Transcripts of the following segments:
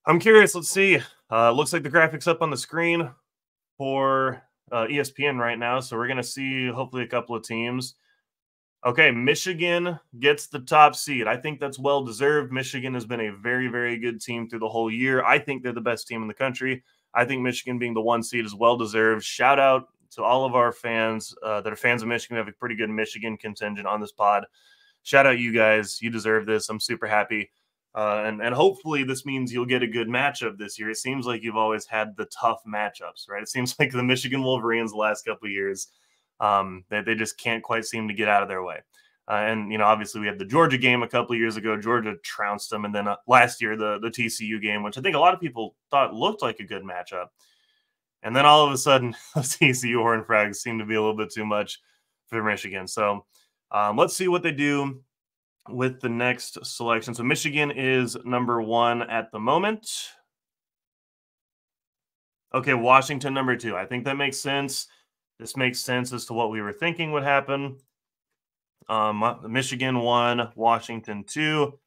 I'm curious. Let's see. Looks like the graphics up on the screen for ESPN right now. So we're going to see hopefully a couple of teams. Okay, Michigan gets the top seed. I think that's well deserved. Michigan has been a very, very good team through the whole year. I think they're the best team in the country. I think Michigan being the 1 seed is well deserved. Shout out to all of our fans that are fans of Michigan. We have a pretty good Michigan contingent on this pod. Shout out you guys. You deserve this. I'm super happy. And hopefully this means you'll get a good matchup this year. It seems like you've always had the tough matchups, right? It seems like the Michigan Wolverines the last couple of years, they just can't quite seem to get out of their way. And, you know, obviously we had the Georgia game a couple of years ago. Georgia trounced them. And then last year, the TCU game, which I think a lot of people thought looked like a good matchup. And then all of a sudden, those TCU Horned Frogs seem to be a little bit too much for Michigan. So let's see what they do with the next selection. So Michigan is number 1 at the moment. Okay, Washington number 2. I think that makes sense. This makes sense as to what we were thinking would happen. Michigan 1, Washington 2.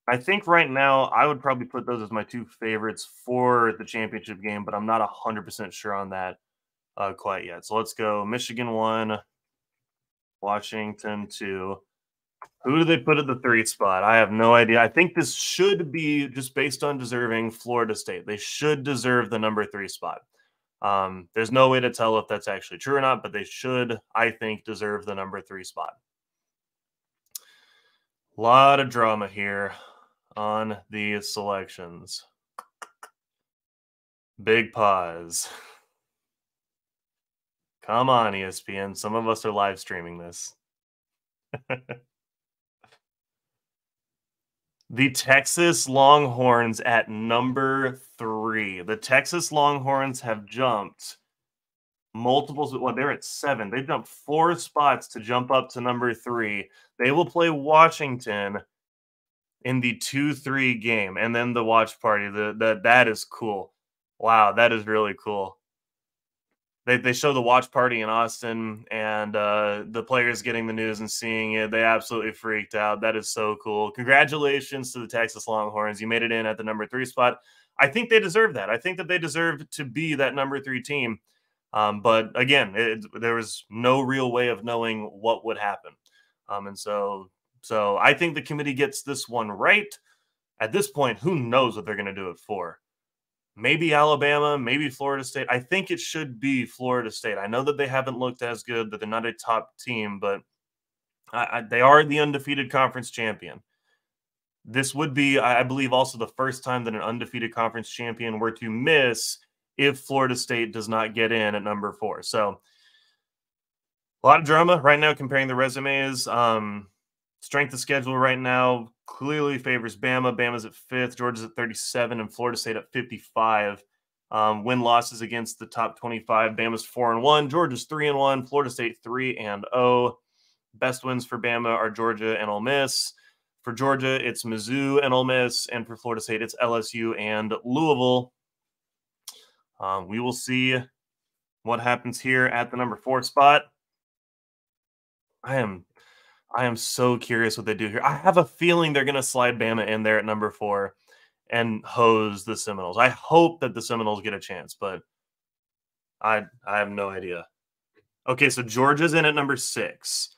I think right now I would probably put those as my 2 favorites for the championship game, but I'm not 100% sure on that quite yet. So let's go Michigan 1, Washington 2. Who do they put at the 3 spot? I have no idea. I think this should be, just based on deserving, Florida State. They should deserve the number 3 spot. There's no way to tell if that's actually true or not, but they should, I think, deserve the number 3 spot. A lot of drama here on the selections. Big pause. Come on, ESPN. Some of us are live streaming this. The Texas Longhorns at number 3. The Texas Longhorns have jumped multiples. Well, they're at 7. They've jumped 4 spots to jump up to number 3. They will play Washington in the 2-3 game, and then the watch party. That is cool. Wow, that is really cool. They show the watch party in Austin, and the players getting the news and seeing it. They absolutely freaked out. That is so cool. Congratulations to the Texas Longhorns. You made it in at the number 3 spot. I think they deserve that. I think that they deserve to be that number 3 team. But again, there was no real way of knowing what would happen. And so I think the committee gets this one right. At this point, who knows what they're going to do it for? Maybe Alabama, maybe Florida State. I think it should be Florida State. I know that they haven't looked as good, that they're not a top team, but they are the undefeated conference champion. This would be, I believe, also the first time that an undefeated conference champion were to miss if Florida State does not get in at number 4. So a lot of drama right now comparing the resumes. Strength of schedule right now clearly favors Bama. Bama's at 5th, Georgia's at 37, and Florida State at 55. Win-losses against the top 25. Bama's 4-1, Georgia's 3-1, Florida State 3-0. Best wins for Bama are Georgia and Ole Miss. For Georgia, it's Mizzou and Ole Miss, and for Florida State, it's LSU and Louisville. We will see what happens here at the number 4 spot. I am so curious what they do here. I have a feeling they're going to slide Bama in there at number 4 and hose the Seminoles. I hope that the Seminoles get a chance, but I have no idea. Okay, so Georgia's in at number 6.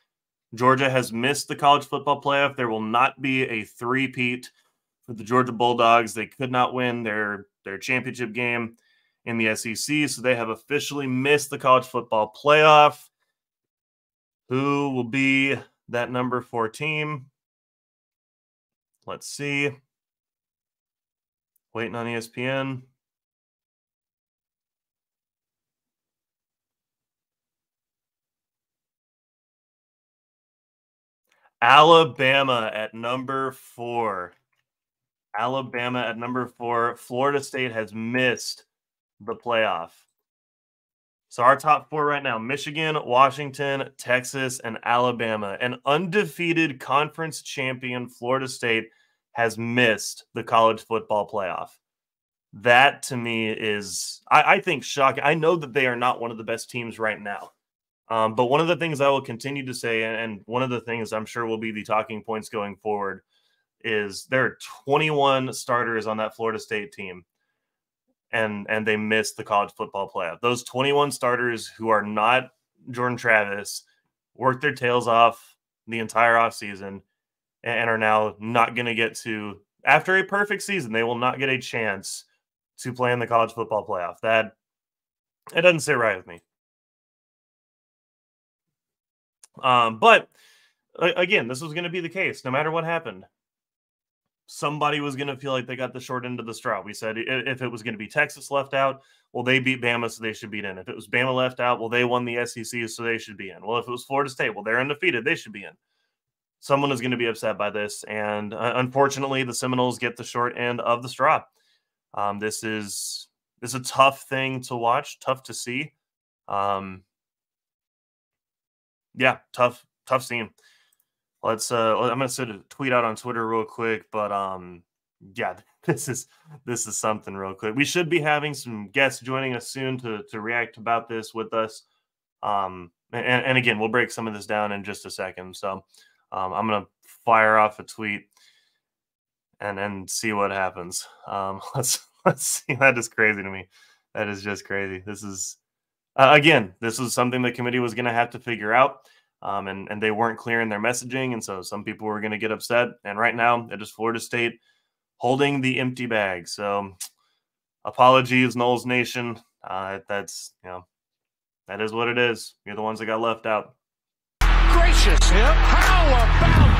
Georgia has missed the college football playoff. There will not be a three-peat for the Georgia Bulldogs. They could not win their championship game in the SEC, so they have officially missed the college football playoff. Who will be that number 4 team? Let's see. Waiting on ESPN. Alabama at number 4. Alabama at number 4. Florida State has missed the playoff. So our top 4 right now: Michigan, Washington, Texas, and Alabama. An undefeated conference champion, Florida State, has missed the college football playoff. That, to me, is, I think, shocking. I know that they are not one of the best teams right now. But one of the things I will continue to say, and one of the things I'm sure will be the talking points going forward, is there are 21 starters on that Florida State team, and they missed the college football playoff. Those 21 starters who are not Jordan Travis worked their tails off the entire offseason and are now not going to get to, after a perfect season, they will not get a chance to play in the college football playoff. It doesn't sit right with me. But again, this was going to be the case no matter what happened. Somebody was going to feel like they got the short end of the straw. We said if it was going to be Texas left out, well, they beat Bama, so they should be in. If it was Bama left out, well, they won the SEC, so they should be in. Well, if it was Florida State, well, they're undefeated, they should be in. Someone is going to be upset by this, and unfortunately, the Seminoles get the short end of the straw. This is a tough thing to watch, tough to see. Yeah, tough scene. I'm gonna send a tweet out on Twitter real quick, but yeah, this is something real quick. We should be having some guests joining us soon to react about this with us. And again, we'll break some of this down in just a second. So I'm gonna fire off a tweet and see what happens. Let's see. That is crazy to me. That is just crazy. This is again, this is something the committee was gonna have to figure out. And they weren't clear in their messaging, and so some people were going to get upset. And right now, it is Florida State holding the empty bag. So, apologies, Noles Nation. That's that is what it is. You're the ones that got left out. Gracious, how about